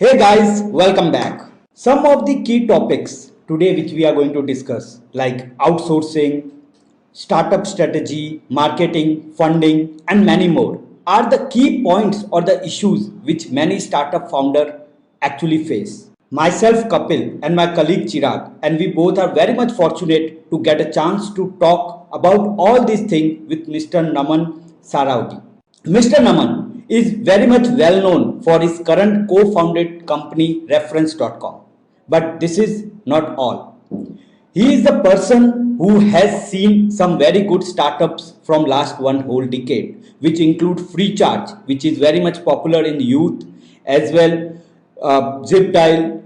Hey guys, welcome back. Some of the key topics today which we are going to discuss like outsourcing, startup strategy, marketing, funding and many more are the key points or the issues which many startup founder actually face. Myself Kapil and my colleague Chirag and we both are very much fortunate to get a chance to talk about all these things with Mr. Naman Sarawagi. Mr. Naman is very much well known for his current co-founded company Refrens.com. But this is not all. He is the person who has seen some very good startups from last one whole decade, which include FreeCharge, which is very much popular in youth, as well ZipDial,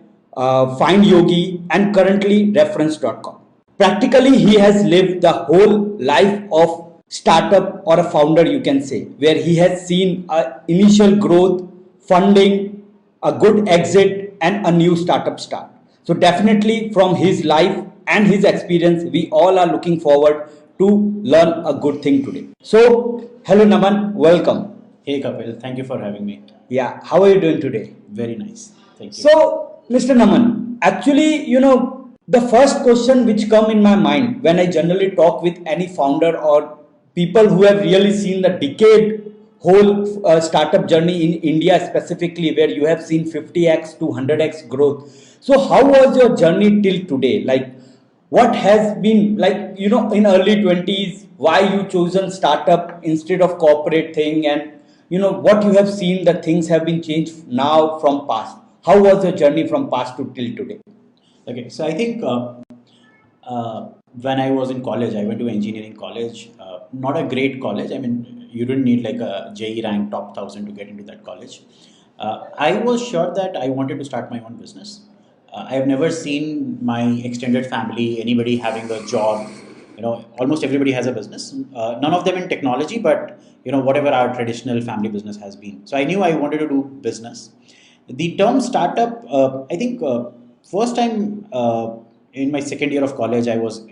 Find Yogi, and currently Reference.com. Practically, he has lived the whole life of startup or a founder, you can say, where he has seen a initial growth, funding, a good exit, and a new startup start. So definitely from his life and his experience, we all are looking forward to learn a good thing today. So hello Naman, welcome. Hey Kapil, thank you for having me. Yeah, how are you doing today? Very nice. Thank you. So, Mr. Naman, actually, the first question which come in my mind when I generally talk with any founder or people who have really seen the decade whole startup journey in India specifically, where you have seen 50x to 100x growth. So, how was your journey till today? Like, what has been like, in early 20s, why you chosen startup instead of corporate thing, and what you have seen the things have been changed now from past. How was your journey from past to till today? Okay, so I think when I was in college, I went to engineering college. Not a great college. I mean, you didn't need like a JE rank top 1000 to get into that college. I was sure that I wanted to start my own business. I have never seen my extended family, anybody having a job. Almost everybody has a business. None of them in technology, but whatever our traditional family business has been. So I knew I wanted to do business. The term startup, I think first time in my second year of college, I was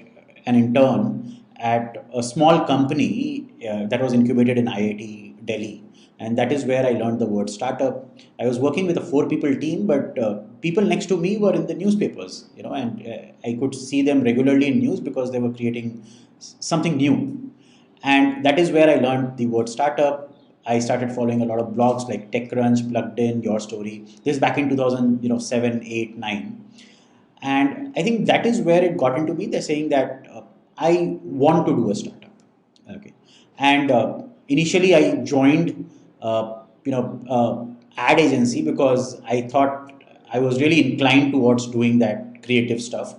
an intern at a small company that was incubated in IIT Delhi. And that is where I learned the word startup. I was working with a 4 people team, but people next to me were in the newspapers, and I could see them regularly in news because they were creating something new. And that is where I learned the word startup. I started following a lot of blogs like TechCrunch, Plugged In, Your Story. This is back in 2007, 8, 9. And I think that is where it got into me. They're saying that I want to do a startup. Okay. And initially I joined, ad agency because I thought I was really inclined towards doing that creative stuff.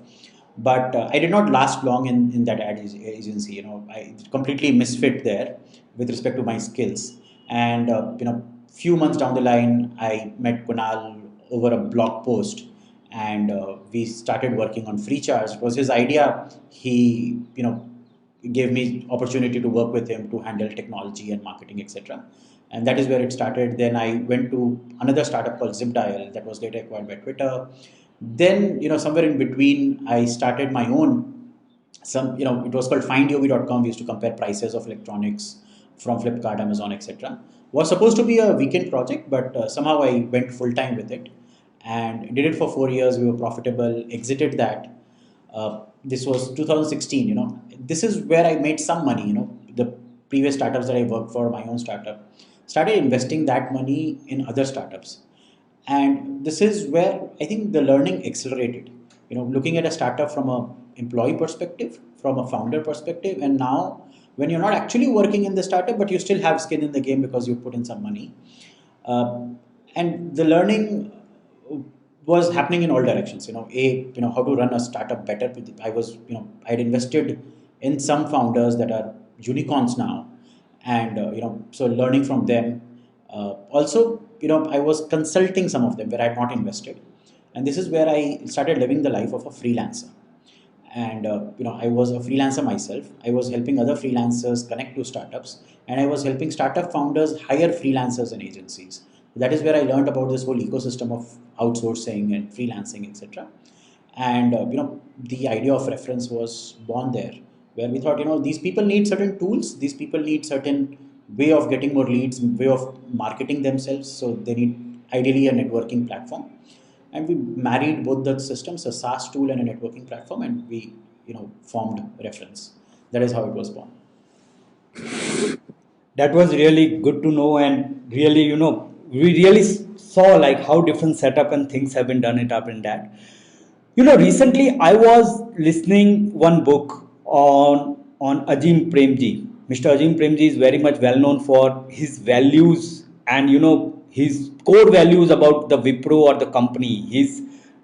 But I did not last long in that ad agency. I completely misfit there with respect to my skills. And few months down the line, I met Kunal over a blog post, and we started working on FreeCharge. It was his idea. He gave me opportunity to work with him to handle technology and marketing, etc. And that is where it started. Then I went to another startup called ZipDial that was later acquired by Twitter. Then somewhere in between, I started my own. It was called findyogi.com. We used to compare prices of electronics from Flipkart, Amazon, etc. Was supposed to be a weekend project, but somehow I went full time with it and did it for 4 years. We were profitable, exited that. This was 2016. This is where I made some money. The previous startups that I worked for, my own startup, started investing that money in other startups. And this is where I think the learning accelerated. Looking at a startup from a employee perspective, from a founder perspective, and now when you're not actually working in the startup, but you still have skin in the game because you put in some money. And the learning was happening in all directions. How to run a startup better. I'd invested in some founders that are unicorns now, and so learning from them. Also, I was consulting some of them where I had not invested, and this is where I started living the life of a freelancer. And I was a freelancer myself. I was helping other freelancers connect to startups, and I was helping startup founders hire freelancers and agencies. That is where I learned about this whole ecosystem of outsourcing and freelancing, etc. And the idea of Refrens was born there, where we thought, these people need certain tools, these people need certain way of getting more leads, way of marketing themselves. So ideally a networking platform. And we married both the systems, a SaaS tool and a networking platform, and we formed Refrens. That is how it was born. That was really good to know, and really, we really saw like how different setup and things have been done it up in that. Recently I was listening one book on Ajim Premji. Mr. Ajim Premji is very much well known for his values, and his core values about the Wipro or the company. His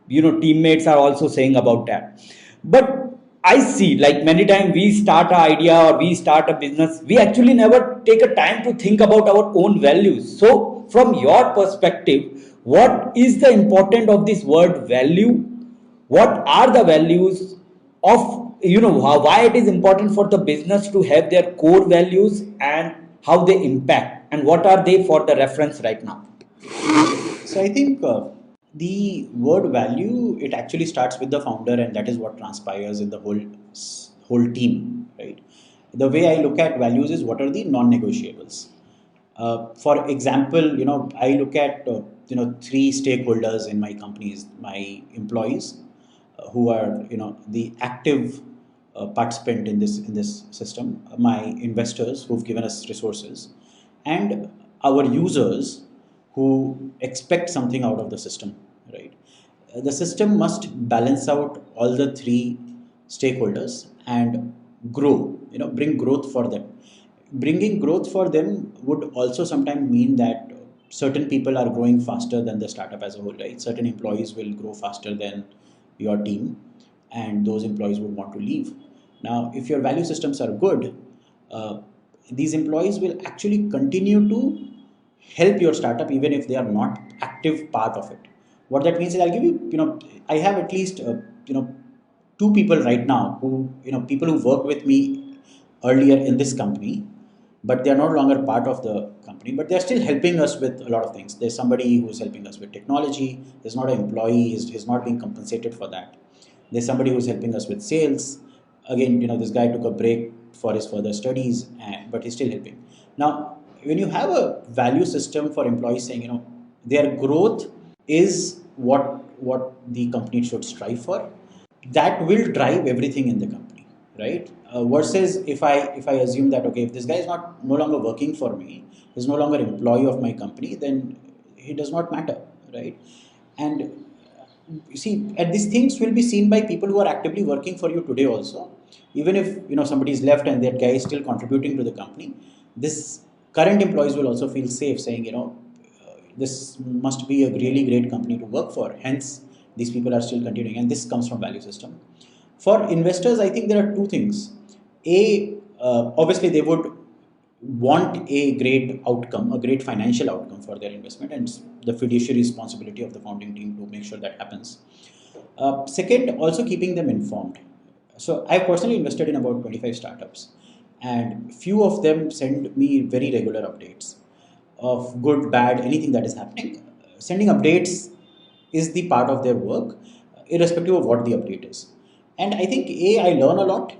teammates are also saying about that. But I see like many times we start an idea or we start a business, we actually never take a time to think about our own values. So from your perspective, what is the importance of this word value? What are the values of, why it is important for the business to have their core values, and how they impact, and what are they for the reference right now? So I think the word value, it actually starts with the founder, and that is what transpires in the whole team, right? The way I look at values is what are the non-negotiables. For example, I look at three stakeholders in my companies: my employees, who are the active participant in this system, my investors who've given us resources, and our users who expect something out of the system, right? The system must balance out all the three stakeholders and grow, bring growth for them. Bringing growth for them would also sometimes mean that certain people are growing faster than the startup as a whole, right? Certain employees will grow faster than your team, and those employees would want to leave. Now, if your value systems are good, uh, these employees will actually continue to help your startup even if they are not active part of it. What that means is, I'll give you, I have at least, two people right now who, people who worked with me earlier in this company, but they are no longer part of the company, but they're still helping us with a lot of things. There's somebody who's helping us with technology. There's not an employee, he's not being compensated for that. There's somebody who's helping us with sales. Again, this guy took a break for his further studies, but he's still helping. Now, when you have a value system for employees saying, their growth is what the company should strive for, that will drive everything in the company, right? Versus if I assume that, okay, if this guy is not no longer working for me, is no longer employee of my company, then he does not matter, right? And you see, and these things will be seen by people who are actively working for you today also. Even if somebody is left and that guy is still contributing to the company, this current employees will also feel safe saying, this must be a really great company to work for. Hence, these people are still continuing, and this comes from value system. For investors, I think there are two things. Obviously, they would want a great outcome, a great financial outcome for their investment, and the fiduciary responsibility of the founding team to make sure that happens. Second, also keeping them informed. So I personally invested in about 25 startups, and few of them send me very regular updates of good, bad, anything that is happening. Sending updates is the part of their work, irrespective of what the update is. And I think I learn a lot.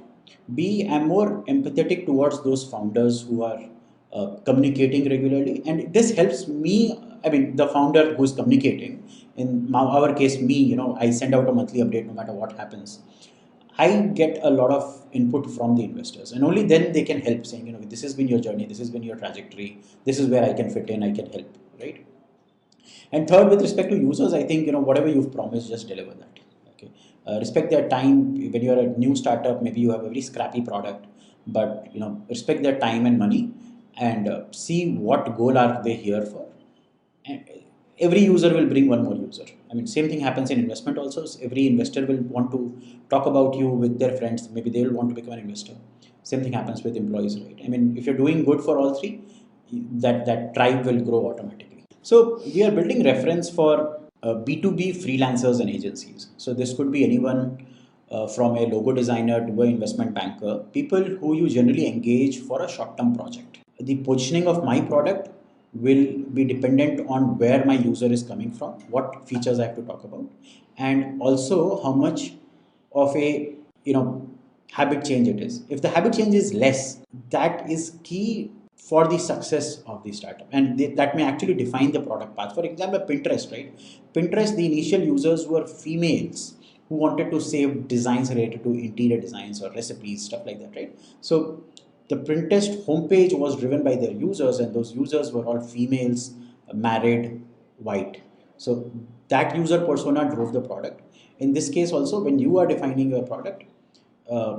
B, I'm more empathetic towards those founders who are communicating regularly, and this helps me. I mean, the founder who is communicating. In our case, me, I send out a monthly update no matter what happens. I get a lot of input from the investors, and only then they can help saying, this has been your journey, this has been your trajectory, this is where I can fit in, I can help, right? And third, with respect to users, I think whatever you've promised, just deliver that. Okay, respect their time. When you're a new startup, maybe you have a very scrappy product, but respect their time and money, and see what goal are they here for. And every user will bring one more user. I mean, same thing happens in investment also. So every investor will want to talk about you with their friends. Maybe they will want to become an investor. Same thing happens with employees, right? I mean, if you're doing good for all three, that tribe will grow automatically. So we are building reference for B2B freelancers and agencies. So this could be anyone from a logo designer to an investment banker, people who you generally engage for a short-term project. The positioning of my product will be dependent on where my user is coming from, what features I have to talk about, and also how much of a habit change it is. If the habit change is less, that is key for the success of the startup, and that may actually define the product path. For example, Pinterest, right? Pinterest, the initial users were females who wanted to save designs related to interior designs or recipes, stuff like that, right? So the Pinterest homepage was driven by their users, and those users were all females, married, white. So that user persona drove the product. In this case also, when you are defining your product, uh,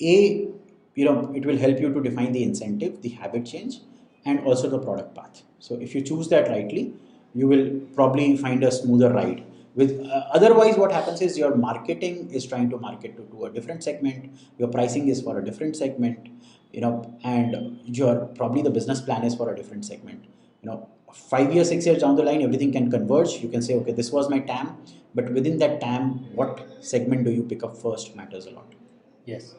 a it will help you to define the incentive, the habit change, and also the product path. So if you choose that rightly, you will probably find a smoother ride. With otherwise, what happens is your marketing is trying to market to a different segment, your pricing is for a different segment, and your probably the business plan is for a different segment. 5 years, 6 years down the line, everything can converge. You can say, okay, this was my TAM, but within that TAM, what segment do you pick up first matters a lot. Yes.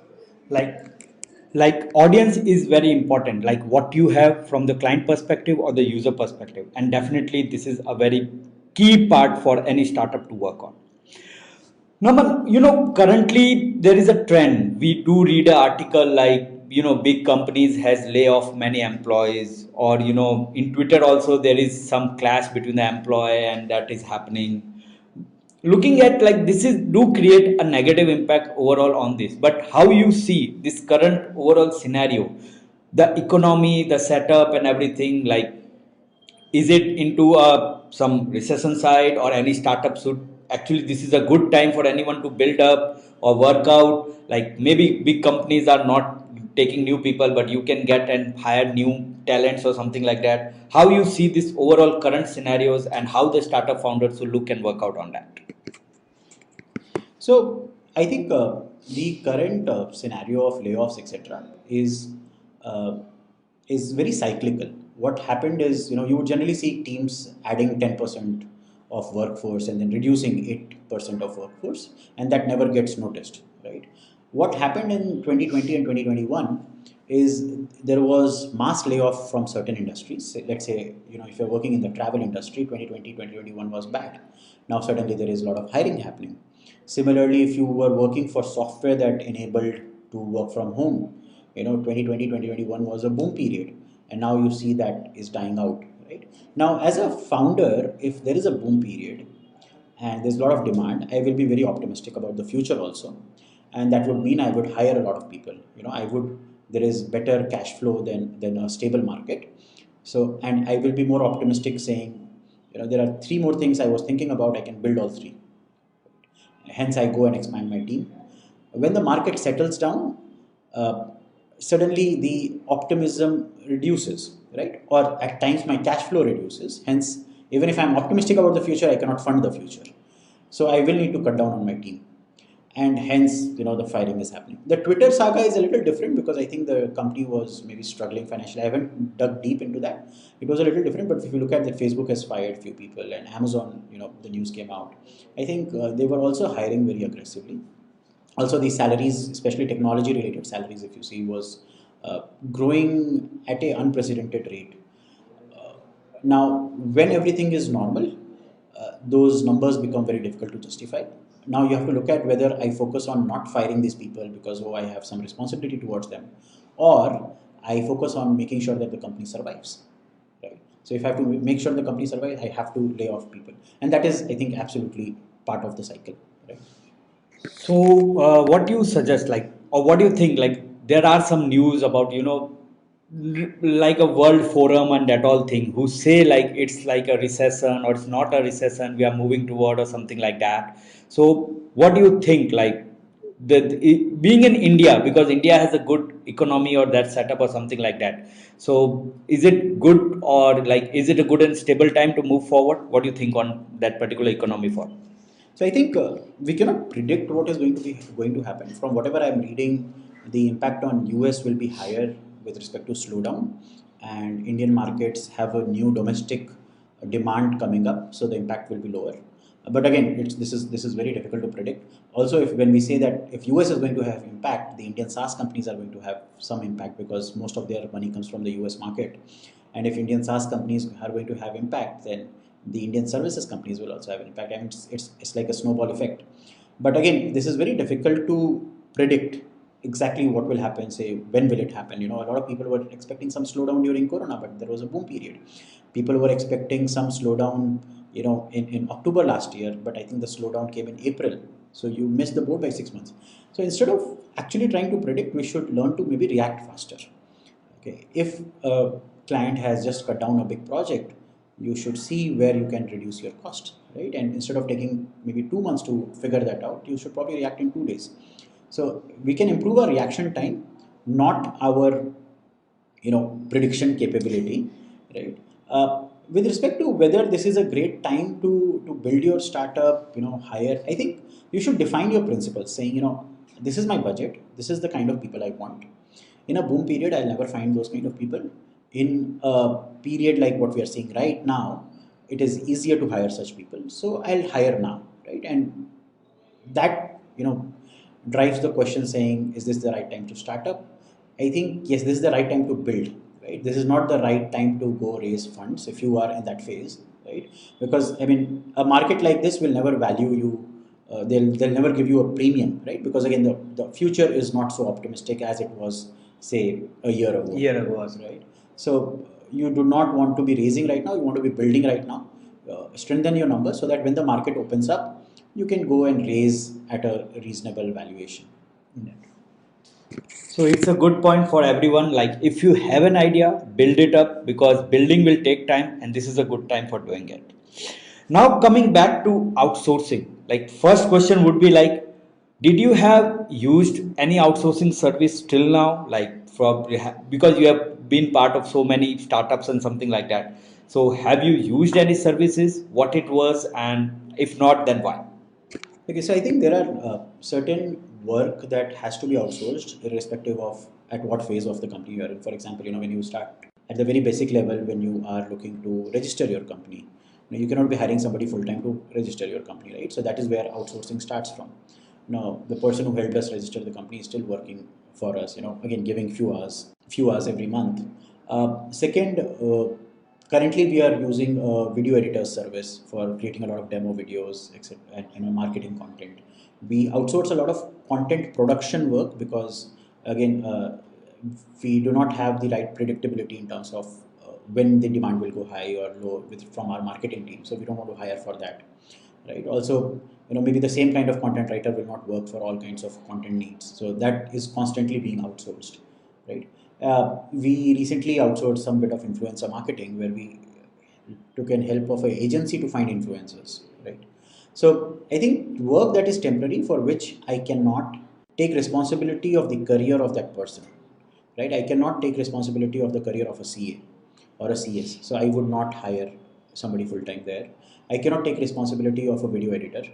Like audience is very important, like what you have from the client perspective or the user perspective, and definitely this is a very key part for any startup to work on. Naman, currently there is a trend. We do read an article like, big companies has lay off many employees, or, in Twitter also there is some clash between the employee and that is happening. Looking at like this is do create a negative impact overall on this, but how you see this current overall scenario, the economy, the setup and everything, like is it into some recession side, or any startup should actually this is a good time for anyone to build up or work out, like maybe big companies are not taking new people but you can get and hire new talents or something like that. How you see this overall current scenarios and how the startup founders should look and work out on that? So I think the current scenario of layoffs, etc., uh, is very cyclical. What happened is, you would generally see teams adding 10% of workforce and then reducing 8% of workforce, and that never gets noticed, right? What happened in 2020 and 2021 is there was mass layoff from certain industries. Let's say, if you're working in the travel industry, 2020, 2021 was bad. Now suddenly there is a lot of hiring happening. Similarly, if you were working for software that enabled to work from home, 2020, 2021 was a boom period, and now you see that is dying out, right? Now, as a founder, if there is a boom period and there's a lot of demand, I will be very optimistic about the future also, and that would mean I would hire a lot of people. There is better cash flow than a stable market. So, and I will be more optimistic saying, there are three more things I was thinking about. I can build all three. Hence, I go and expand my team. When the market settles down, uh, suddenly the optimism reduces, right? Or at times my cash flow reduces. Hence, even if I'm optimistic about the future, I cannot fund the future. So I will need to cut down on my team, and hence the firing is happening. The Twitter saga is a little different because I think the company was maybe struggling financially. I haven't dug deep into that. It was a little different, but if you look at that, Facebook has fired few people, and Amazon, the news came out. I think they were also hiring very aggressively. Also, the salaries, especially technology related salaries, if you see, was growing at a unprecedented rate. Now, when everything is normal, those numbers become very difficult to justify. Now you have to look at whether I focus on not firing these people because I have some responsibility towards them, or I focus on making sure that the company survives. Right. So if I have to make sure the company survives, I have to lay off people, and that is, I think, absolutely part of the cycle. Right. So, what do you suggest, like, or what do you think? Like, there are some news about, like a world forum and that all thing, who say like it's like a recession or it's not a recession, we are moving toward or something like that. So, what do you think? Like, being in India, because India has a good economy or that setup or something like that. So, is it good, or like, is it a good and stable time to move forward? What do you think on that particular economy for? So I think we cannot predict what is going to happen. From whatever I'm reading, the impact on US will be higher with respect to slowdown, and Indian markets have a new domestic demand coming up, so the impact will be lower. But again, this is very difficult to predict. Also, if when we say that if US is going to have impact, the Indian SaaS companies are going to have some impact because most of their money comes from the US market. And if Indian SaaS companies are going to have impact, then the Indian services companies will also have an impact. I mean, it's like a snowball effect. But again, this is very difficult to predict. exactly what will happen, say when will it happen. A lot of people were expecting some slowdown during corona, but there was a boom period. People were expecting some slowdown in October last year, but I think the slowdown came in April. So you missed the boat by 6 months. So instead of actually trying to predict, we should learn to maybe react faster. Okay, if a client has just cut down a big project, you should see where you can reduce your cost, right? And instead of taking maybe 2 months to figure that out, you should probably react in 2 days. So we can improve our reaction time, not our prediction capability, right? With respect to whether this is a great time to build your startup, hire, I think you should define your principles, saying, this is my budget, this is the kind of people I want. In a boom period, I'll never find those kind of people. In a period like what we are seeing right now, it is easier to hire such people, so I'll hire now, right? And that drives the question, saying, is this the right time to start up? I think yes, this is the right time to build, right? This is not the right time to go raise funds if you are in that phase, right? Because I mean, a market like this will never value you. They'll never give you a premium, right? Because again, the future is not so optimistic as it was, say, a year ago. Right? So you do not want to be raising right now. You want to be building right now. Strengthen your numbers so that when the market opens up, you can go and raise at a reasonable valuation. So it's a good point for everyone. Like if you have an idea, build it up because building will take time and this is a good time for doing it. Now coming back to outsourcing, like first question would be like, did you have used any outsourcing service till now? Like from because you have been part of so many startups and something like that. So have you used any services? What it was, and if not, then why? Okay, so I think there are certain work that has to be outsourced, irrespective of at what phase of the company you are in. For example, when you start at the very basic level, when you are looking to register your company, you cannot be hiring somebody full time to register your company, right? So that is where outsourcing starts from. Now, the person who helped us register the company is still working for us. Again, giving few hours every month. Second, currently we are using a video editor service for creating a lot of demo videos, etc., and marketing content. We outsource a lot of content production work because, again, we do not have the right predictability in terms of when the demand will go high or low from our marketing team. So we don't want to hire for that, right? Also, maybe the same kind of content writer will not work for all kinds of content needs. So that is constantly being outsourced, right? We recently outsourced some bit of influencer marketing where we took an help of an agency to find influencers, right? So I think work that is temporary, for which I cannot take responsibility of the career of that person, right? I cannot take responsibility of the career of a CA or a CS. So I would not hire somebody full time there. I cannot take responsibility of a video editor,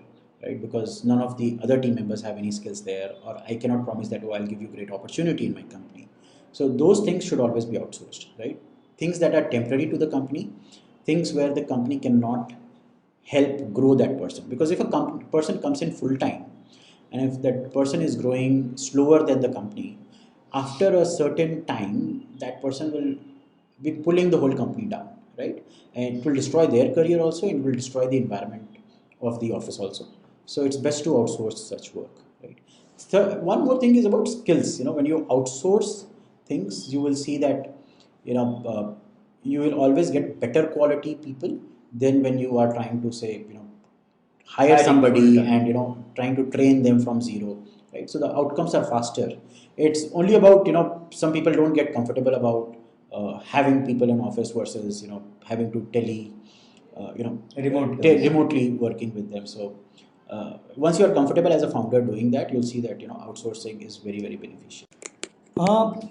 right? Because none of the other team members have any skills there, or I cannot promise that, oh, I'll give you great opportunity in my company. So those things should always be outsourced, right? Things that are temporary to the company, things where the company cannot help grow that person. Because if a person comes in full time, and if that person is growing slower than the company, after a certain time, that person will be pulling the whole company down, right? And it will destroy their career also, and it will destroy the environment of the office also. So it's best to outsource such work, right? So one more thing is about skills. When you outsource things, you will see that you will always get better quality people than when you are trying to, say, hire somebody and trying to train them from zero, right? So the outcomes are faster. It's only about, some people don't get comfortable about having people in office versus having to remotely working with them. So once you are comfortable as a founder doing that, you'll see that outsourcing is very, very beneficial.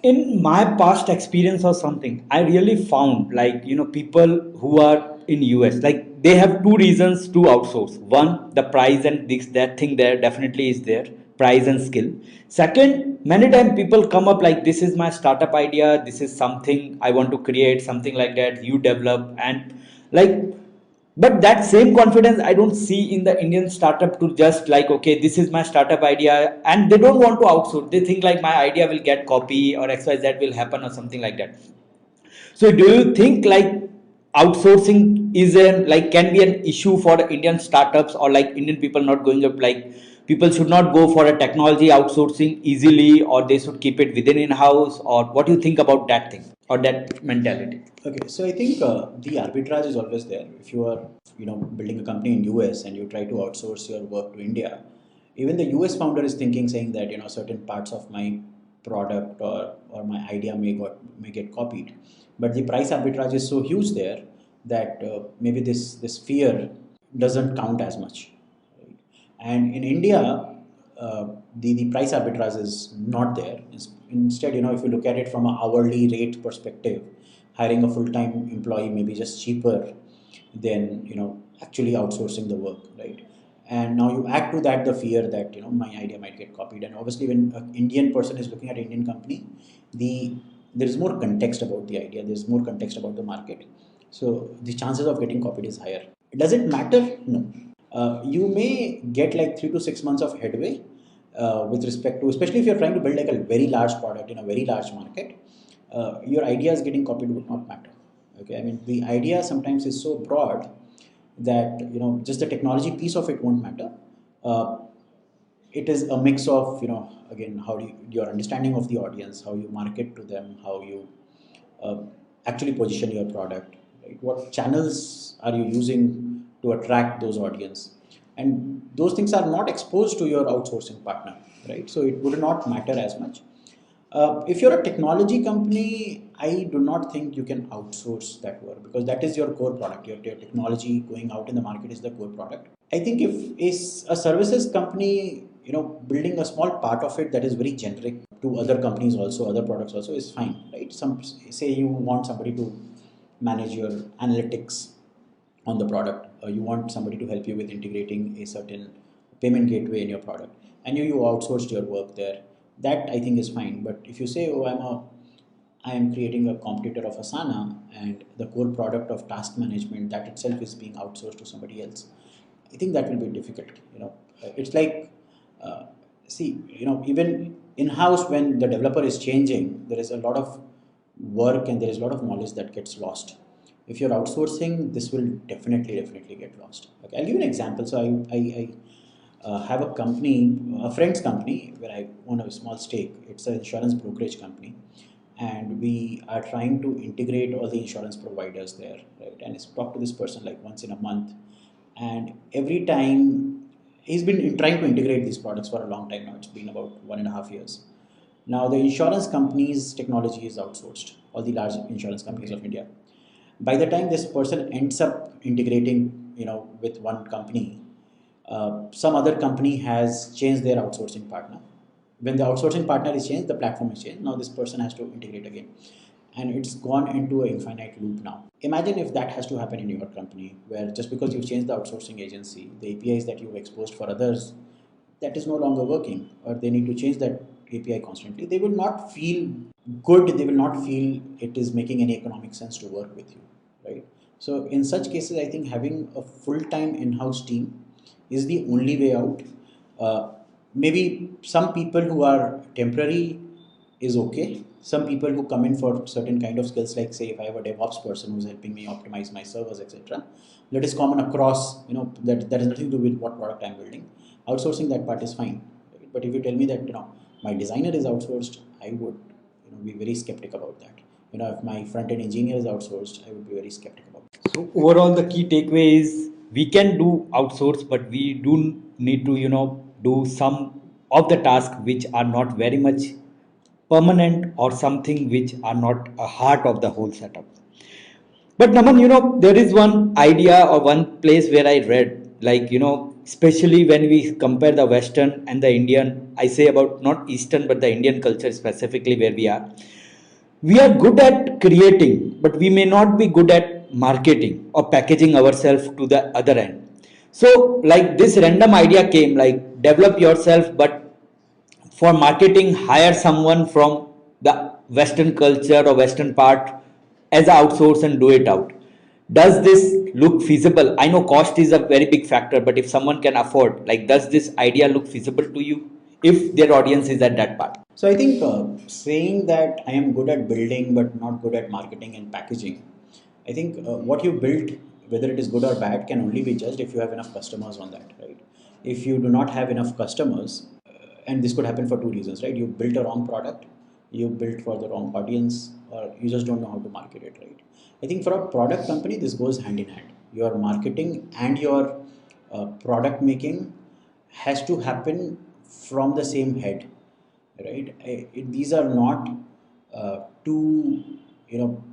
In my past experience or something, I really found like people who are in US, like they have two reasons to outsource. One, the price and this that thing there definitely is there, price and skill. Second, many times people come up like this is my startup idea, this is something I want to create, something like that. You develop and like but that same confidence I don't see in the Indian startup to just like, okay, this is my startup idea, and they don't want to outsource. They think like my idea will get copy or XYZ will happen or something like that. So do you think like outsourcing is a like can be an issue for Indian startups, or like Indian people not going up, like people should not go for a technology outsourcing easily, or they should keep it within in-house, or what do you think about that thing or that mentality? Okay, so I think the arbitrage is always there. If you are, building a company in US and you try to outsource your work to India, even the US founder is thinking, saying that certain parts of my product or my idea may get copied, but the price arbitrage is so huge there that maybe this fear doesn't count as much. Right? And in India, the price arbitrage is not there. Instead, if you look at it from an hourly rate perspective, hiring a full-time employee may be just cheaper than actually outsourcing the work, right? And now you add to that the fear that my idea might get copied, and obviously when an Indian person is looking at an Indian company, there is more context about the idea, there's more context about the market, so the chances of getting copied is higher. Does it matter? No. You may get like 3 to 6 months of headway with respect to, especially if you're trying to build like a very large product in a very large market. Your ideas getting copied would not matter. Okay, I mean the idea sometimes is so broad that just the technology piece of it won't matter. Uh, it is a mix of again how do your understanding of the audience, how you market to them, how you uh, actually position your product, right? What channels are you using to attract those audience, and those things are not exposed to your outsourcing partner, right? So it would not matter as much. If you're a technology company, I do not think you can outsource that work because that is your core product. Your technology going out in the market is the core product. I think if is a services company, building a small part of it that is very generic to other companies also, other products also is fine, right? Some say you want somebody to manage your analytics on the product, or you want somebody to help you with integrating a certain payment gateway in your product, and you outsourced your work there. That I think is fine. But if you say, oh, I am creating a competitor of Asana, and the core product of task management that itself is being outsourced to somebody else, I think that will be difficult. It's like, uh, see, even in house when the developer is changing, there is a lot of work and there is a lot of knowledge that gets lost. If you're outsourcing, this will definitely get lost. Okay, I'll give you an example. So I have a company, a friend's company, where I own a small stake. It's an insurance brokerage company, and we are trying to integrate all the insurance providers there, right? And I talk to this person like once in a month, and every time he's been trying to integrate these products for a long time now. It's been about 1.5 years. Now the insurance companies' technology is outsourced. All the large insurance companies of India. By the time this person ends up integrating, with one company, some other company has changed their outsourcing partner. When the outsourcing partner is changed, the platform is changed. Now this person has to integrate again, and it's gone into an infinite loop now. Imagine if that has to happen in your company, where just because you've changed the outsourcing agency, the APIs that you've exposed for others, that is no longer working, or they need to change that API constantly. They will not feel good. They will not feel it is making any economic sense to work with you, right? So in such cases, I think having a full-time in-house team is the only way out. Uh, Maybe some people who are temporary is okay. Some people who come in for certain kind of skills, like say if I have a DevOps person who's helping me optimize my servers, etc., that is common across. That has nothing to do with what product I'm building. Outsourcing that part is fine. Right? But if you tell me that my designer is outsourced, I would be very skeptic about that. If my front end engineer is outsourced, I would be very skeptic about that. So overall, the key takeaway is we can do outsource, but we do need to, do some of the tasks which are not very much permanent, or something which are not a heart of the whole setup. But Naman, there is one idea or one place where I read, like, especially when we compare the Western and the Indian, I say about not Eastern, but the Indian culture specifically where we are good at creating, but we may not be good at marketing or packaging ourselves to the other end. So, like this random idea came, like develop yourself, but for marketing, hire someone from the Western culture or Western part as a outsource and do it out. Does this look feasible? I know cost is a very big factor, but if someone can afford, like, does this idea look feasible to you if their audience is at that part? So I think saying that I am good at building but not good at marketing and packaging, I think what you built, whether it is good or bad, can only be judged if you have enough customers on that, right? If you do not have enough customers, and this could happen for two reasons, right? You built a wrong product, you built for the wrong audience, or you just don't know how to market it, right? I think for a product company, this goes hand in hand. Your marketing and your product making has to happen from the same head, right? These are not two, you know,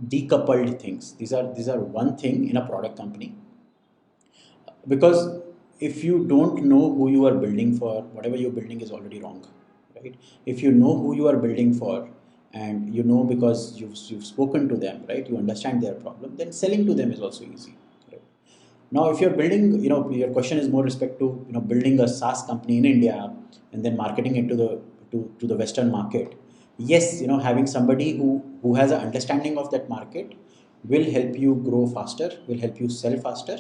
decoupled things. These are one thing in a product company, because if you don't know who you are building for, whatever you're building is already wrong, right? If you know who you are building for, and you know because you've spoken to them, right, you understand their problem, then selling to them is also easy, right? Now if you're building, your question is more respect to, building a SaaS company in India and then marketing it to the Western market. Yes, having somebody who has an understanding of that market will help you grow faster, will help you sell faster,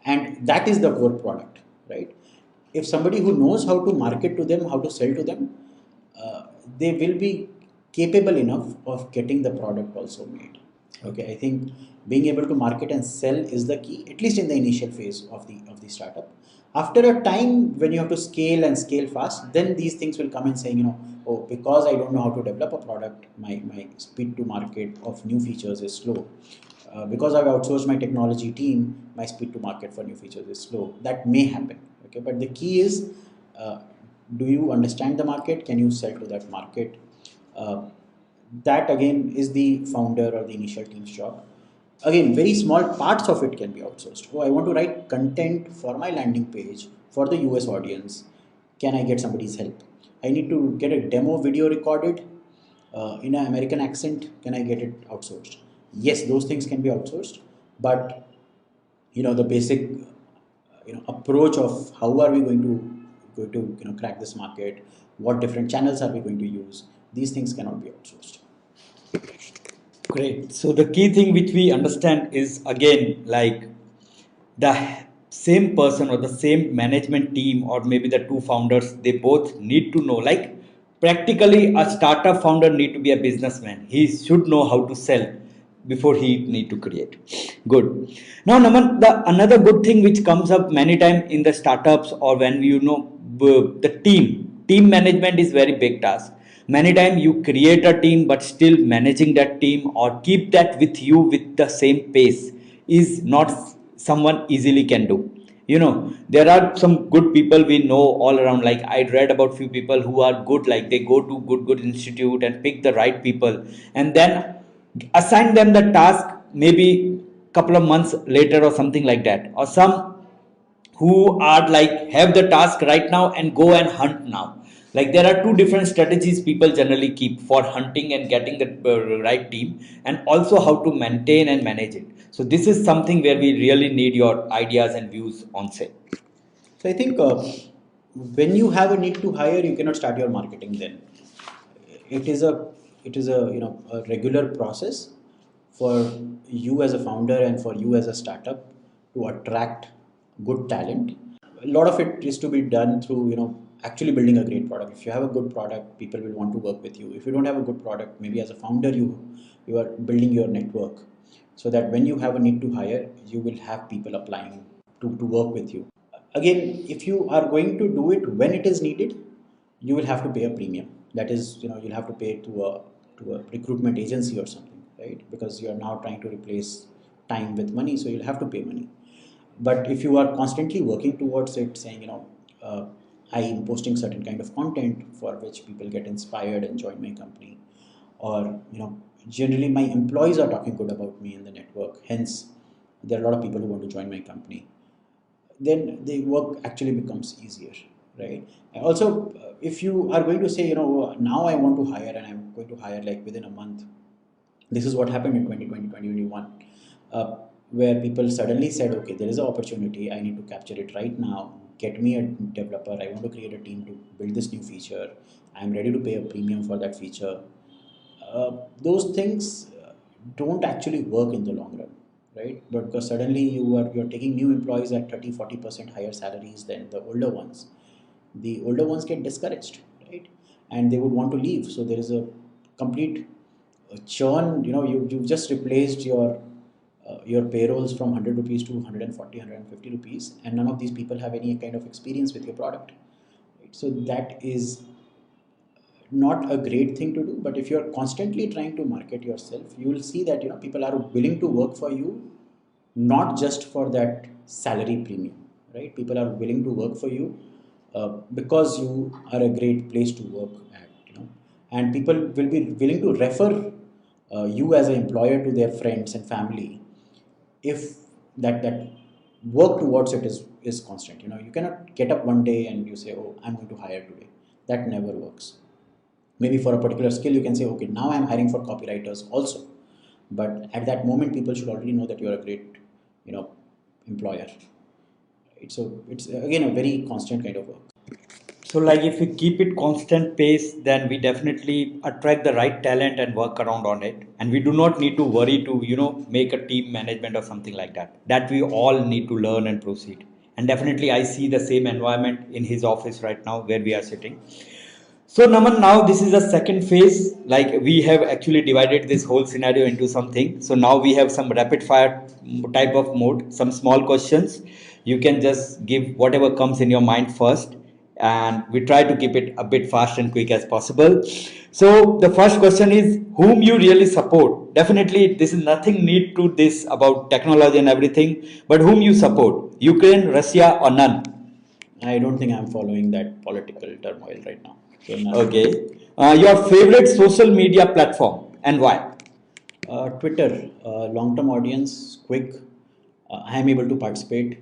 and that is the core product, right? If somebody who knows how to market to them, how to sell to them, they will be capable enough of getting the product also made. Okay, I think being able to market and sell is the key, at least in the initial phase of the startup. After a time, when you have to scale and scale fast, then these things will come and saying, oh, because I don't know how to develop a product, my speed to market of new features is slow. Because I've outsourced my technology team, my speed to market for new features is slow. That may happen. Okay, but the key is, uh, do you understand the market? Can you sell to that market? Uh, that again is the founder or the initial team's job. Again, very small parts of it can be outsourced. Oh, I want to write content for my landing page for the US audience. Can I get somebody's help? I need to get a demo video recorded in an American accent. Can I get it outsourced? Yes, those things can be outsourced, but the basic approach of how are we going to crack this market, what different channels are we going to use, these things cannot be outsourced. Great. So the key thing which we understand is again like the same person or the same management team or maybe the two founders, they both need to know, like practically a startup founder need to be a businessman. He should know how to sell before he need to create. Good. Now Naman, the another good thing which comes up many time in the startups or when the team management is very big task. Many times you create a team but still managing that team or keep that with you with the same pace is not someone easily can do. There are some good people we know all around. Like I read about few people who are good, like they go to good institute and pick the right people and then assign them the task maybe couple of months later or something like that, or some who are like have the task right now and go and hunt now. Like there are two different strategies people generally keep for hunting and getting the right team, and also how to maintain and manage it. So this is something where we really need your ideas and views on say. So I think when you have a need to hire, you cannot start your marketing then. It is a a regular process for you as a founder and for you as a startup to attract good talent. A lot of it is to be done through actually building a great product. If you have a good product, people will want to work with you. If you don't have a good product, maybe as a founder, you are building your network so that when you have a need to hire, you will have people applying to work with you. Again, if you are going to do it when it is needed, you will have to pay a premium. That is, you'll have to pay to a recruitment agency or something, right? Because you are now trying to replace time with money, so you'll have to pay money. But if you are constantly working towards it, saying, I am posting certain kind of content for which people get inspired and join my company, or generally my employees are talking good about me in the network, hence there are a lot of people who want to join my company, then the work actually becomes easier, right? And also, if you are going to say, now I want to hire and I'm going to hire like within a month, this is what happened in 2020, 2021, where people suddenly said, okay, there is an opportunity, I need to capture it right now, get me a developer, I want to create a team to build this new feature, I'm ready to pay a premium for that feature. Those things don't actually work in the long run, right? But because suddenly you're taking new employees at 30-40% higher salaries than the older ones, the older ones get discouraged, right? And they would want to leave. So there is a complete churn. You've just replaced your your payrolls from 100 rupees to 140, 150 rupees, and none of these people have any kind of experience with your product. Right? So that is not a great thing to do. But if you're constantly trying to market yourself, you will see that people are willing to work for you, not just for that salary premium, right? People are willing to work for you because you are a great place to work at, and people will be willing to refer you as an employer to their friends and family if that work towards it is constant. You cannot get up one day and you say, oh, I'm going to hire today. That never works. Maybe for a particular skill you can say, okay, now I'm hiring for copywriters also, but at that moment people should already know that you're a great employer, right? So it's again a very constant kind of work. So, like if we keep it constant pace, then we definitely attract the right talent and work around on it. And we do not need to worry to, make a team management or something like that. That we all need to learn and proceed. And definitely, I see the same environment in his office right now where we are sitting. So Naman, now this is a second phase. Like we have actually divided this whole scenario into something. So now we have some rapid fire type of mode, some small questions. You can just give whatever comes in your mind first, and we try to keep it a bit fast and quick as possible. So the first question is whom you really support. Definitely, this is nothing need to this about technology and everything, but whom you support? Ukraine, Russia, or none? I don't think I'm following that political turmoil right now, so none. Okay. Your favorite social media platform and why? Twitter, long-term audience, quick. I am able to participate,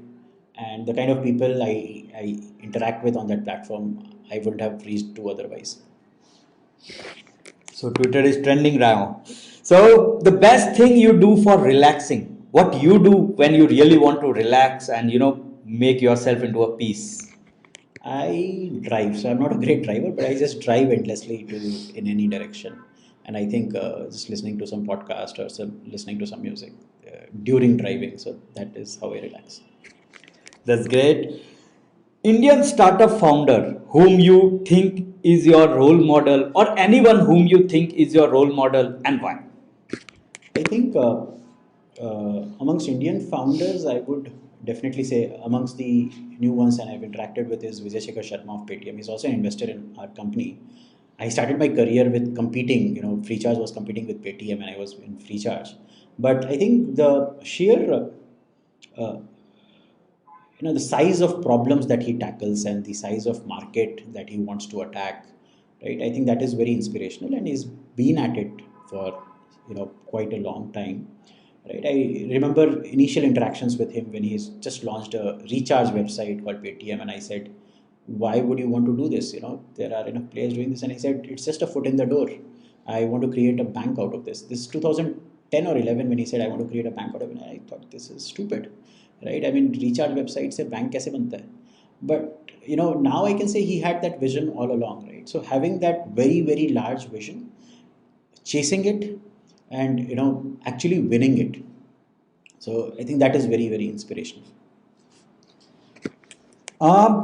and the kind of people I interact with on that platform, I wouldn't have reached to otherwise. So Twitter is trending now. So the best thing you do for relaxing, what you do when you really want to relax and make yourself into a peace. I drive, so I'm not a great driver, but I just drive endlessly to in any direction, and I think just listening to some podcast or listening to some music during driving. So that is how I relax. That's great. Indian startup founder whom you think is your role model or anyone whom you think is your role model and why? I think amongst Indian founders, I would definitely say amongst the new ones and I've interacted with is Vijay Shekhar Sharma of Paytm. He's also an investor in our company. I started my career with competing. Freecharge was competing with Paytm, and I was in Freecharge. But I think the sheer uh, the size of problems that he tackles and the size of market that he wants to attack, right? I think that is very inspirational, and he's been at it for quite a long time, right? I remember initial interactions with him when he's just launched a recharge website called Paytm, and I said, why would you want to do this? There are enough players doing this. And he said, it's just a foot in the door. I want to create a bank out of this. This is 2010 or 11 when he said, I want to create a bank out of it. And I thought, this is stupid, right? I mean, recharge website se bank kaise banta hai? But, now I can say he had that vision all along, right? So having that very, very large vision, chasing it, and, actually winning it. So I think that is very, very inspirational.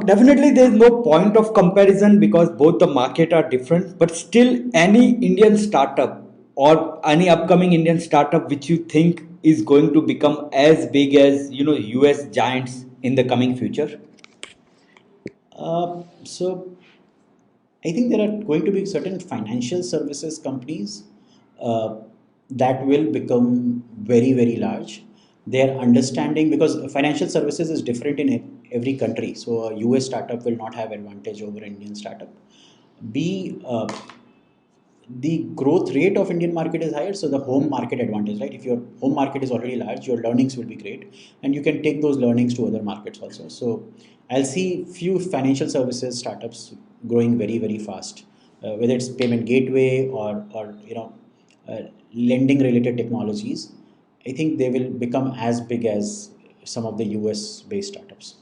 Definitely, there is no point of comparison because both the market are different. But still, any Indian startup or any upcoming Indian startup which you think is going to become as big as US giants in the coming future. So I think there are going to be certain financial services companies uh, that will become very, very large. Their understanding, because financial services is different in every country, so a US startup will not have advantage over an Indian startup. B, the growth rate of Indian market is higher, so the home market advantage, right? If your home market is already large, your learnings will be great, and you can take those learnings to other markets also. So I'll see few financial services startups growing very, very fast, whether it's payment gateway or lending related technologies. I think they will become as big as some of the US based startups.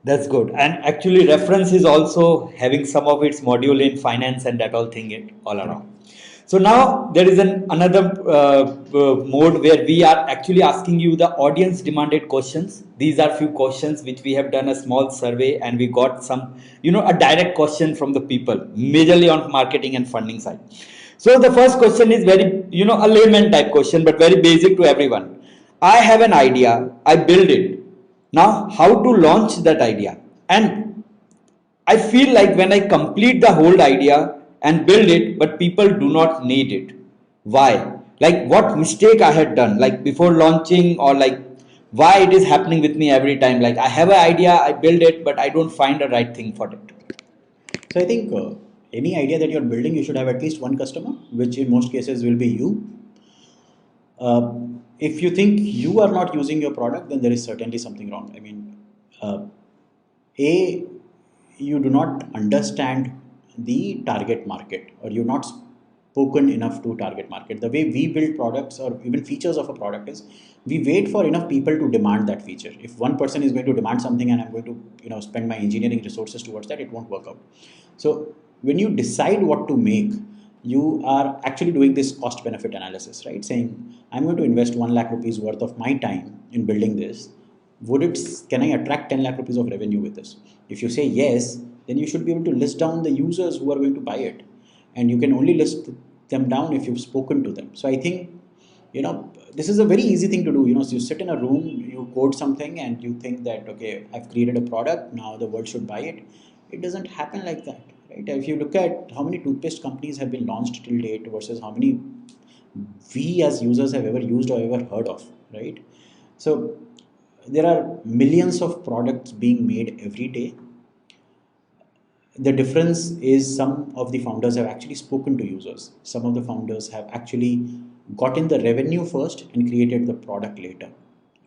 That's good. And actually, reference is also having some of its module in finance and that all thing it all around. So now there is another mode where we are actually asking you the audience demanded questions. These are few questions which we have done a small survey and we got some, a direct question from the people, majorly on marketing and funding side. So the first question is very, a layman type question, but very basic to everyone. I have an idea, I build it. Now, how to launch that idea? And I feel like when I complete the whole idea and build it, but people do not need it. Why? Like what mistake I had done, like before launching, or like why it is happening with me every time. Like I have an idea, I build it, but I don't find the right thing for it. So I think any idea that you're building, you should have at least one customer, which in most cases will be you. If you think you are not using your product, then there is certainly something wrong. I mean, uh, a you do not understand the target market, or you're not spoken enough to target market. The way we build products or even features of a product is we wait for enough people to demand that feature. If one person is going to demand something and I'm going to spend my engineering resources towards that, it won't work out. So when you decide what to make, you are actually doing this cost benefit analysis, right? Saying I'm going to invest 1 lakh rupees worth of my time in building this. Can I attract 10 lakh rupees of revenue with this? If you say yes, then you should be able to list down the users who are going to buy it, and you can only list them down if you've spoken to them. So I think this is a very easy thing to do. So you sit in a room, you code something, and you think that, okay, I've created a product, now the world should buy it. It doesn't happen like that, right? If you look at how many toothpaste companies have been launched till date versus how many we as users have ever used or ever heard of, right? So there are millions of products being made every day. The difference is some of the founders have actually spoken to users. Some of the founders have actually gotten the revenue first and created the product later,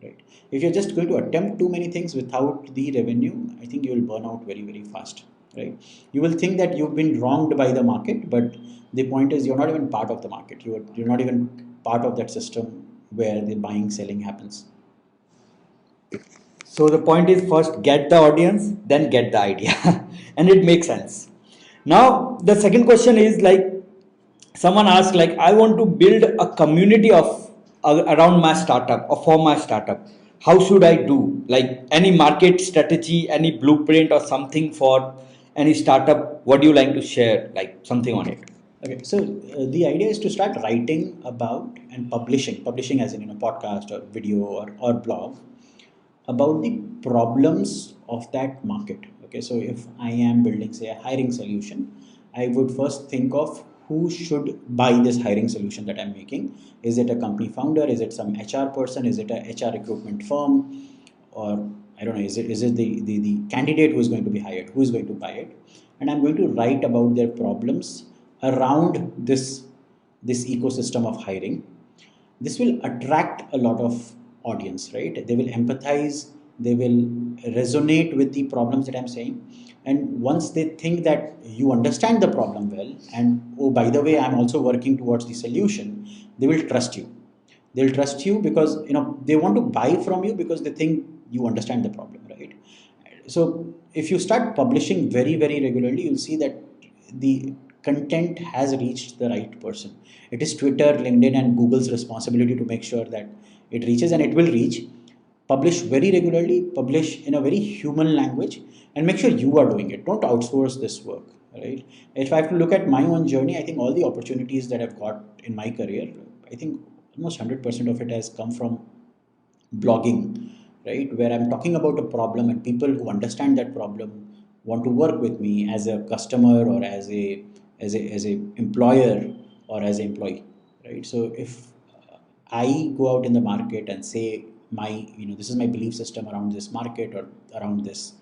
right? If you're just going to attempt too many things without the revenue, I think you will burn out very, very fast, right? You will think that you've been wronged by the market, but the point is you're not even part of the market. You're not even part of that system where the buying, selling happens. So the point is first get the audience, then get the idea, and it makes sense. Now the second question is like someone asked like I want to build a community of around my startup or for my startup. How should I do? Like any market strategy, any blueprint or something for any startup? What do you like to share? Like something on it. Okay, so the idea is to start writing about and publishing as in podcast or video or blog about the problems of that market. Okay, so if I am building, say, a hiring solution, I would first think of who should buy this hiring solution that I'm making. Is it a company founder? Is it some HR person? Is it a HR recruitment firm? Or I don't know, is it the candidate who is going to be hired? Who is going to buy it? And I'm going to write about their problems around this ecosystem of hiring. This will attract a lot of audience, right? They will empathize, they will resonate with the problems that I'm saying. And once they think that you understand the problem well, and oh, by the way, I'm also working towards the solution, they will trust you. They'll trust you because they want to buy from you because they think you understand the problem, right? So if you start publishing very, very regularly, you'll see that the content has reached the right person. It is Twitter, LinkedIn, and Google's responsibility to make sure that it reaches, and it will reach. Publish very regularly, publish in a very human language, and make sure you are doing it. Don't outsource this work, right? If I have to look at my own journey, I think all the opportunities that I've got in my career, I think almost 100% of it has come from blogging, right? Where I'm talking about a problem and people who understand that problem want to work with me as a customer or as a employer or as an employee, right? So if I go out in the market and say this is my belief system around this market or around this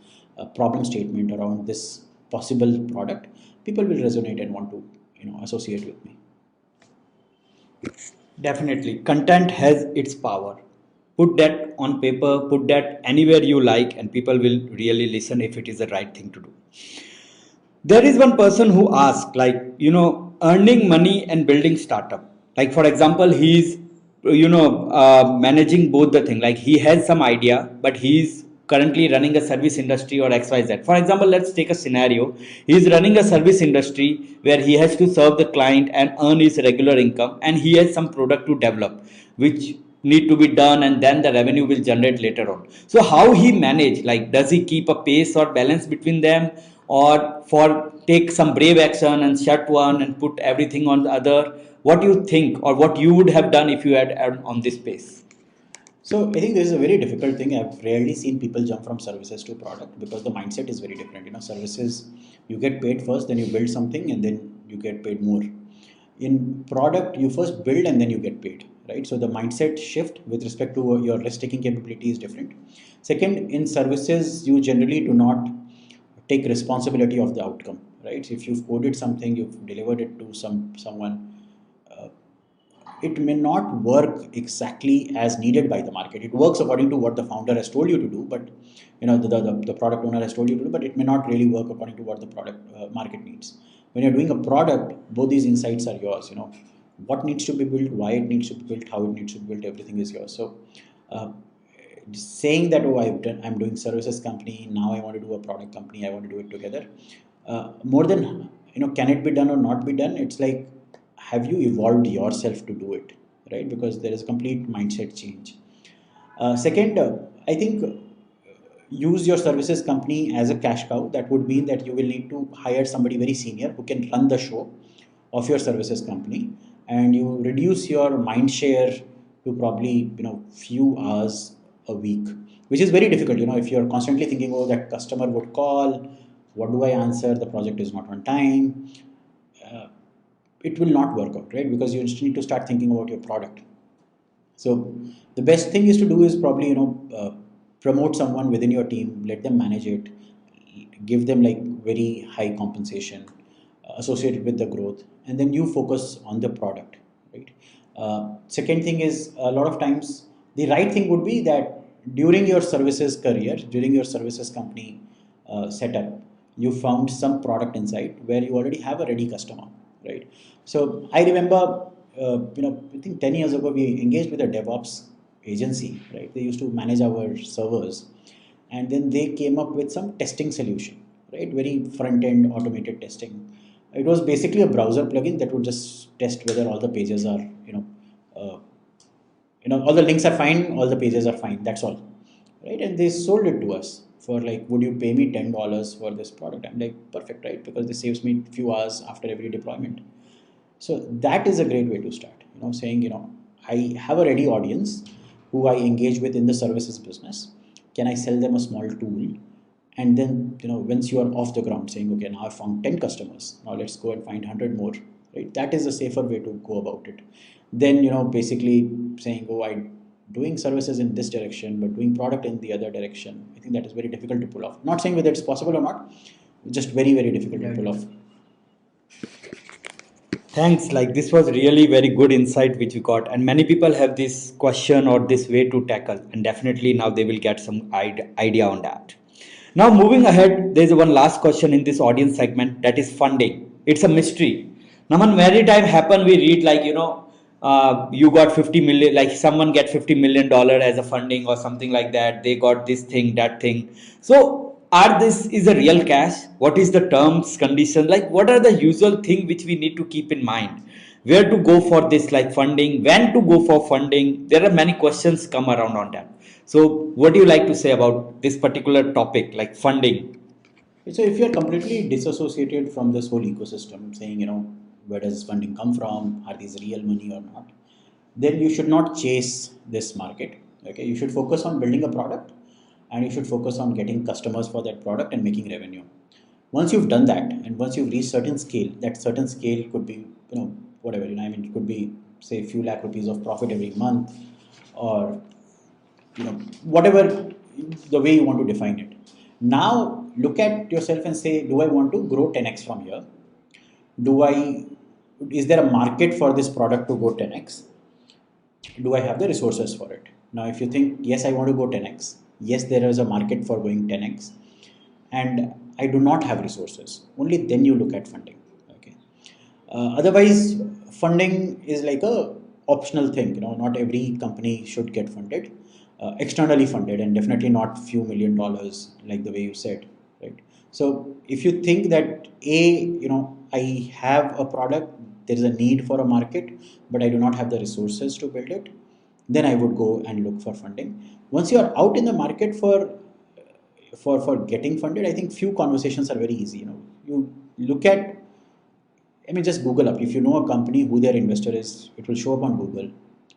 problem statement around this possible product, people will resonate and want to associate with me. Definitely. Content has its power. Put that on paper, put that anywhere you like, and people will really listen if it is the right thing to do. There is one person who asked, like, earning money and building startup. Like, for example, he's, managing both the thing. Like, he has some idea, but he's currently running a service industry or XYZ. For example, let's take a scenario. He's running a service industry where he has to serve the client and earn his regular income, and he has some product to develop, which need to be done, and then the revenue will generate later on. So how he manage, like does he keep a pace or balance between them, or for take some brave action and shut one and put everything on the other? What do you think, or what you would have done if you had on this space? So I think this is a very difficult thing. I've rarely seen people jump from services to product because the mindset is very different. Services, you get paid first, then you build something, and then you get paid more. In product, you first build and then you get paid, right? So the mindset shift with respect to your risk taking capability is different. Second, in services, you generally do not take responsibility of the outcome, right? So if you've coded something, you've delivered it to someone, uh, it may not work exactly as needed by the market. It works according to what the founder has told you to do, but the product owner has told you to do, but it may not really work according to what the product market needs. When you're doing a product, both these insights are yours. What needs to be built, why it needs to be built, how it needs to be built, everything is yours. So uh, saying that, oh, I'm doing services company, now I want to do a product company, I want to do it together, more than can it be done or not be done, it's like, have you evolved yourself to do it, right? Because there is a complete mindset change. Second, I think use your services company as a cash cow. That would mean that you will need to hire somebody very senior who can run the show of your services company, and you reduce your mind share to probably few hours a week, which is very difficult. If you're constantly thinking, oh, that customer would call, what do I answer? The project is not on time. Uh, it will not work out, right? Because you just need to start thinking about your product. So the best thing is to do is probably promote someone within your team, let them manage it, give them like very high compensation associated with the growth, and then you focus on the product, right? Second thing is, a lot of times the right thing would be that during your services career, during your services company setup, you found some product inside where you already have a ready customer, right? So I remember, I think 10 years ago, we engaged with a DevOps agency, right? They used to manage our servers, and then they came up with some testing solution, right? Very front end automated testing. It was basically a browser plugin that would just test whether all the pages are, uh, all the links are fine, all the pages are fine. That's all, right? And they sold it to us for like, would you pay me $10 for this product? I'm like, perfect, right? Because this saves me a few hours after every deployment. So that is a great way to start, saying, I have a ready audience who I engage with in the services business. Can I sell them a small tool? And then, once you are off the ground, saying, okay, now I found 10 customers, now let's go and find 100 more, right? That is a safer way to go about it. Then, basically saying, oh, I doing services in this direction, but doing product in the other direction. I think that is very difficult to pull off. Not saying whether it's possible or not, just very, very difficult to pull off. Thanks. Like this was really very good insight which we got, and many people have this question or this way to tackle, and definitely now they will get some idea on that. Now moving ahead, there is one last question in this audience segment, that is funding. It's a mystery. Naman, many time happen we read like you got 50 million, like someone get $50 million as a funding or something like that. They got this thing, that thing. So are this is a real cash? What is the terms, conditions? Like what are the usual thing which we need to keep in mind? Where to go for this like funding? When to go for funding? There are many questions come around on that. So what do you like to say about this particular topic, like funding? So if you're completely disassociated from this whole ecosystem, saying, where does funding come from? Are these real money or not? Then you should not chase this market. Okay, you should focus on building a product, and you should focus on getting customers for that product and making revenue. Once you've done that, and once you've reached certain scale, that certain scale could be, whatever, I mean, it could be, say, a few lakh rupees of profit every month, or whatever the way you want to define it. Now look at yourself and say, do I want to grow 10x from here? Do I Is there a market for this product to go 10x? Do I have the resources for it? Now if you think, yes, I want to go 10x, yes, there is a market for going 10x, and I do not have resources, only then you look at funding. Okay. Otherwise, funding is like a optional thing. Not every company should get funded, externally funded, and definitely not few $1 million like the way you said, right? So if you think that I have a product, there is a need for a market, but I do not have the resources to build it, then I would go and look for funding. Once you are out in the market for for getting funded, I think few conversations are very easy. You look at, I mean, just Google up. If you know a company who their investor is, it will show up on Google.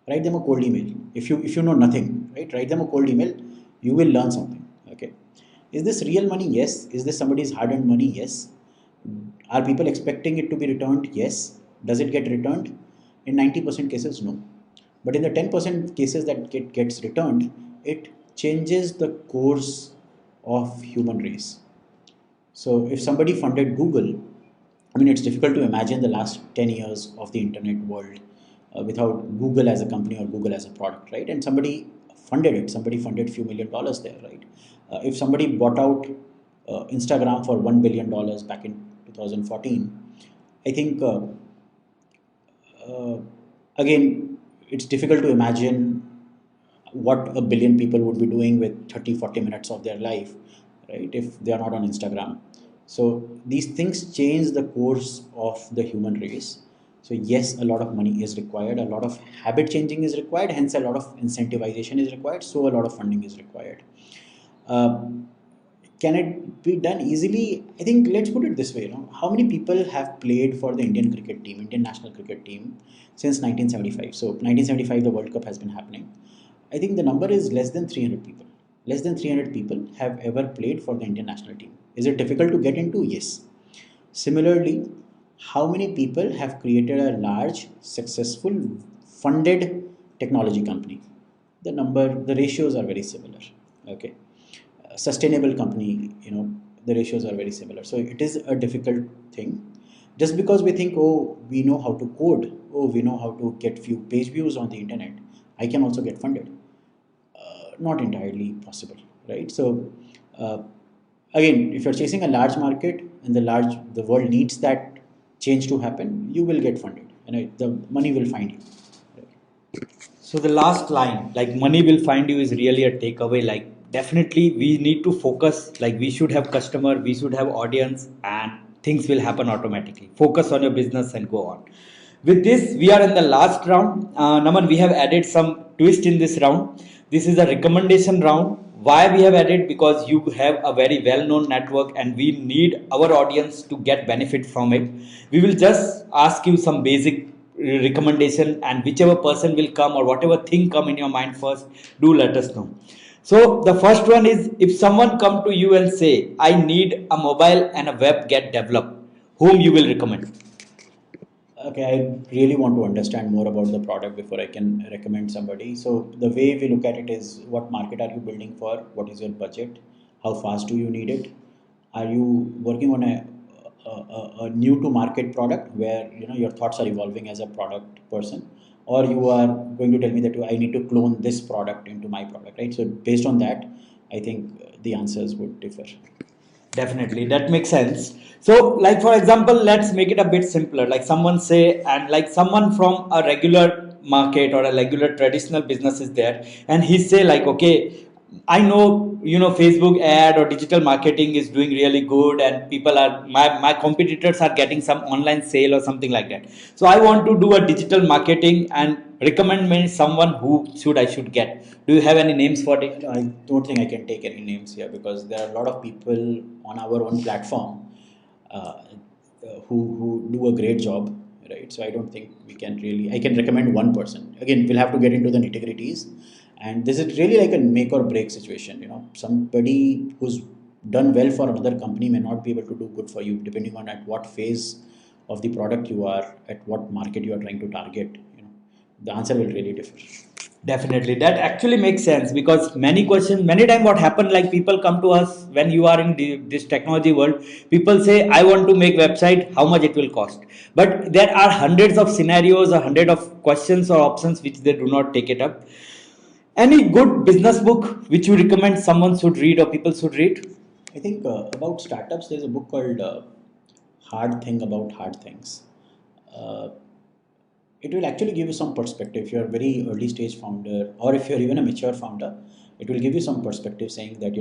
Write them a cold email. If you know nothing, right? Write them a cold email. You will learn something. Okay. Is this real money? Yes. Is this somebody's hard-earned money? Yes. Are people expecting it to be returned? Yes. Does it get returned? In 90% cases, no. But in the 10% cases that gets returned, it changes the course of human race. So if somebody funded Google, I mean, it's difficult to imagine the last 10 years of the internet world without Google as a company or Google as a product, right? And somebody funded it. Somebody funded few $1 million there, right? If somebody bought out Instagram for $1 billion back in 2014, I think uh, again, it's difficult to imagine what a billion people would be doing with 30, 40 minutes of their life, right, if they are not on Instagram. So these things change the course of the human race. So yes, a lot of money is required, a lot of habit changing is required, hence a lot of incentivization is required, so a lot of funding is required. uh, can it be done easily? I think let's put it this way. How many people have played for the Indian cricket team, Indian national cricket team, since 1975? So 1975, the World Cup has been happening. I think the number is less than 300 people. Less than 300 people have ever played for the Indian national team. Is it difficult to get into? Yes. Similarly, how many people have created a large, successful, funded technology company? The ratios are very similar. Okay. Sustainable company, the ratios are very similar. So it is a difficult thing. Just because we think, oh, we know how to code, oh, we know how to get few page views on the internet, I can also get funded. Not entirely possible, right? So uh, again, if you're chasing a large market and the world needs that change to happen, you will get funded, and the money will find you. Right? So the last line, like money will find you, is really a takeaway. Like definitely we need to focus. Like we should have customer, we should have audience, and things will happen automatically. Focus on your business and go on. With this, we are in the last round. Naman, we have added some twist in this round. This is a recommendation round. Why we have added? Because you have a very well-known network, and we need our audience to get benefit from it. We will just ask you some basic recommendation, and whichever person will come or whatever thing come in your mind first, do let us know. So the first one is, if someone come to you and say, I need a mobile and a web get developed, whom you will recommend? Okay, I really want to understand more about the product before I can recommend somebody. So the way we look at it is, what market are you building for? What is your budget? How fast do you need it? Are you working on a new to market product where your thoughts are evolving as a product person, or you are going to tell me that I need to clone this product into my product, right? So based on that, I think the answers would differ. Definitely, that makes sense. So, like for example, let's make it a bit simpler. Like someone say, and like someone from a regular market or a regular traditional business is there, and he say like, okay, I know Facebook ad or digital marketing is doing really good, and people are my competitors are getting some online sale or something like that. So I want to do a digital marketing and recommend me someone who I should get. Do you have any names for it? I don't think I can take any names here, because there are a lot of people on our own platform who do a great job, right? So I don't think we can really. I can recommend one person. Again, we'll have to get into the nitty gritties, and this is really like a make or break situation. Somebody who's done well for another company may not be able to do good for you, depending on at what phase of the product you are, at what market you are trying to target. The answer will really differ. Definitely, that actually makes sense, because many questions, many time what happen, like people come to us when you are in this technology world. People say, "I want to make website. How much it will cost?" But there are hundreds of scenarios or hundred of questions or options which they do not take it up. Any good business book which you recommend someone should read or people should read? I think about startups, there's a book called Hard Thing About Hard Things. Uh, it will actually give you some perspective. If you're a very early stage founder, or if you're even a mature founder, it will give you some perspective, saying that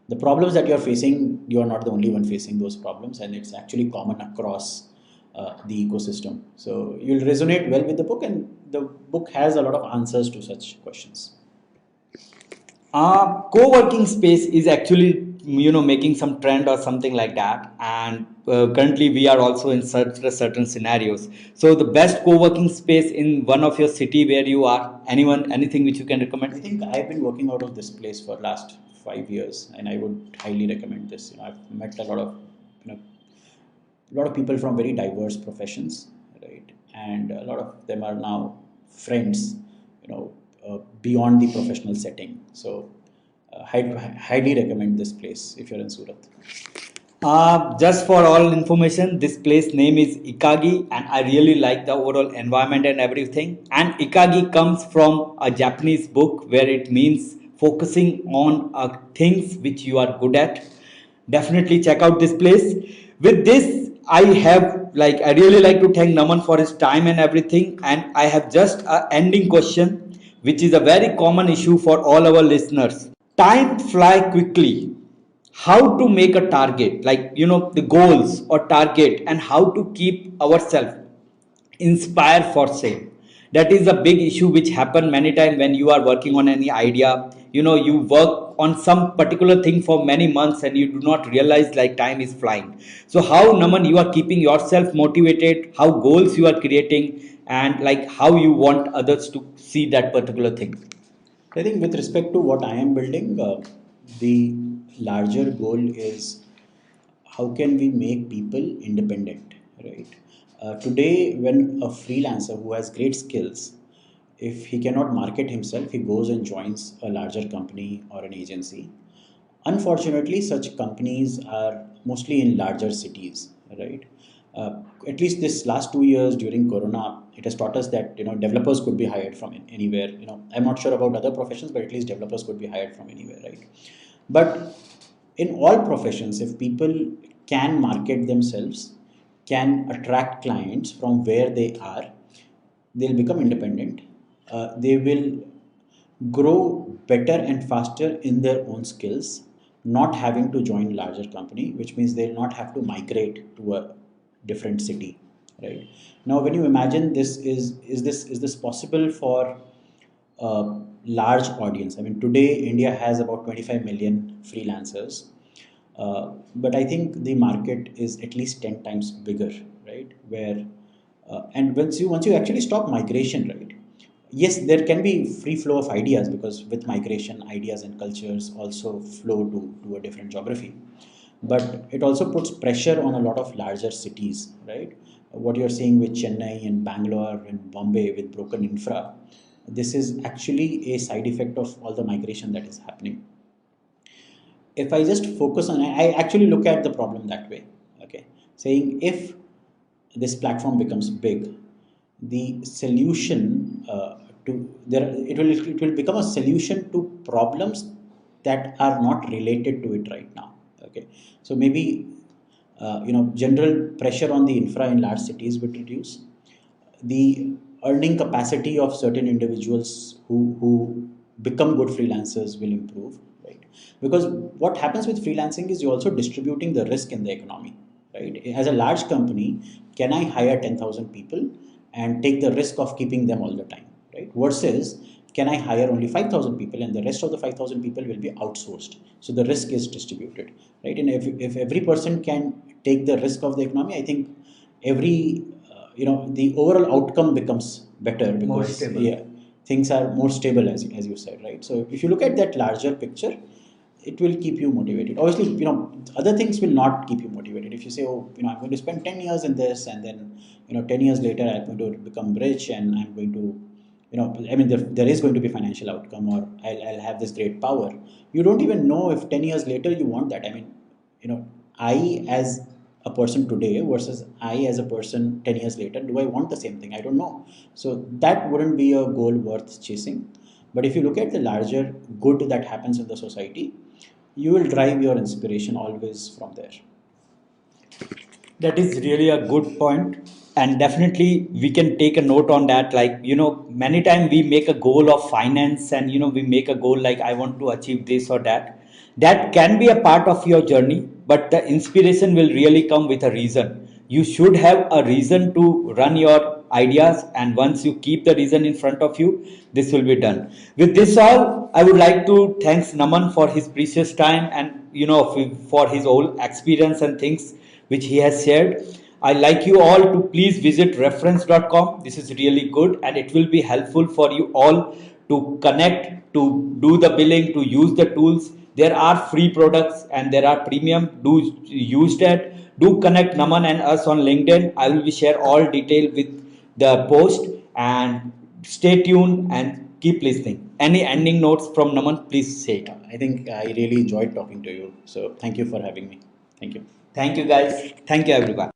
the problems that you're facing, you're not the only one facing those problems, and it's actually common across the ecosystem. So you'll resonate well with the book, and the book has a lot of answers to such questions. Co-working space is actually making some trend or something like that, and currently we are also in certain scenarios. So the best co-working space in one of your city where you are, anyone, anything which you can recommend? I think I've been working out of this place for last 5 years, and I would highly recommend this. I've met a lot of people from very diverse professions, right? And a lot of them are now friends, beyond the professional setting. So, highly recommend this place if you're in Surat. Just for all information, this place name is Ikagi, and I really like the overall environment and everything. And Ikagi comes from a Japanese book where it means focusing on things which you are good at. Definitely check out this place. With this, I really like to thank Naman for his time and everything. And I have just a ending question, which is a very common issue for all our listeners. Time fly quickly. How to make a target, like the goals or target, and how to keep ourselves inspired for sale. That is a big issue which happen many times when you are working on any idea. You work on some particular thing for many months and you do not realize like time is flying. So how, Naman, you are keeping yourself motivated, how goals you are creating, and like how you want others to see that particular thing? I think with respect to what I am building, the larger goal is how can we make people independent, right? Today, when a freelancer who has great skills, if he cannot market himself, he goes and joins a larger company or an agency. Unfortunately, such companies are mostly in larger cities, right? At least this last 2 years during Corona, it has taught us that developers could be hired from anywhere. I'm not sure about other professions, but at least developers could be hired from anywhere, right? But in all professions, if people can market themselves, can attract clients from where they are, they'll become independent. They will grow better and faster in their own skills, not having to join larger company, which means they'll not have to migrate to a different city, right? Now when you imagine this, is this possible for a large audience? I mean, today India has about 25 million freelancers, but I think the market is at least 10 times bigger, right? Where and once you actually stop migration, right? Yes, there can be free flow of ideas, because with migration, ideas and cultures also flow to a different geography. But it also puts pressure on a lot of larger cities, right? What you're seeing with Chennai and Bangalore and Bombay with broken infra, this is actually a side effect of all the migration that is happening. If I just focus on, I actually look at the problem that way, okay? Saying if this platform becomes big, the solution to there it will become a solution to problems that are not related to it right now. Okay, so maybe general pressure on the infra in large cities would reduce. The earning capacity of certain individuals who become good freelancers will improve, right? Because what happens with freelancing is you're also distributing the risk in the economy, right? As a large company, can I hire 10,000 people and take the risk of keeping them all the time, right? Versus, can I hire only 5,000 people and the rest of the 5,000 people will be outsourced? So the risk is distributed, right? And if every person can take the risk of the economy, I think every the overall outcome becomes better, More because stable. yeah, things are more stable, as you said, right? So if you look at that larger picture, it will keep you motivated. Obviously, other things will not keep you motivated. If you say, oh, I'm going to spend 10 years in this, and then 10 years later I'm going to become rich, and I'm going to I mean, there is going to be financial outcome, or I'll have this great power. You don't even know if 10 years later you want that. I mean, I as a person today versus I as a person 10 years later, do I want the same thing? I don't know. So that wouldn't be a goal worth chasing. But if you look at the larger good that happens in the society, you will drive your inspiration always from there. That is really a good point, and definitely we can take a note on that. Like, many times we make a goal of finance, and we make a goal like I want to achieve this or that. That can be a part of your journey, but the inspiration will really come with a reason. You should have a reason to run your ideas, and once you keep the reason in front of you, this will be done. With this all, I would like to thanks Naman for his precious time and for his whole experience and things which he has shared. I like you all to please visit reference.com. This is really good and it will be helpful for you all to connect, to do the billing, to use the tools. There are free products and there are premium. Do use that. Do connect Naman and us on LinkedIn. I will be share all detail with the post, and stay tuned and keep listening. Any ending notes from Naman? Please say it. I think I really enjoyed talking to you. So thank you for having me. Thank you. Thank you guys. Thank you everyone.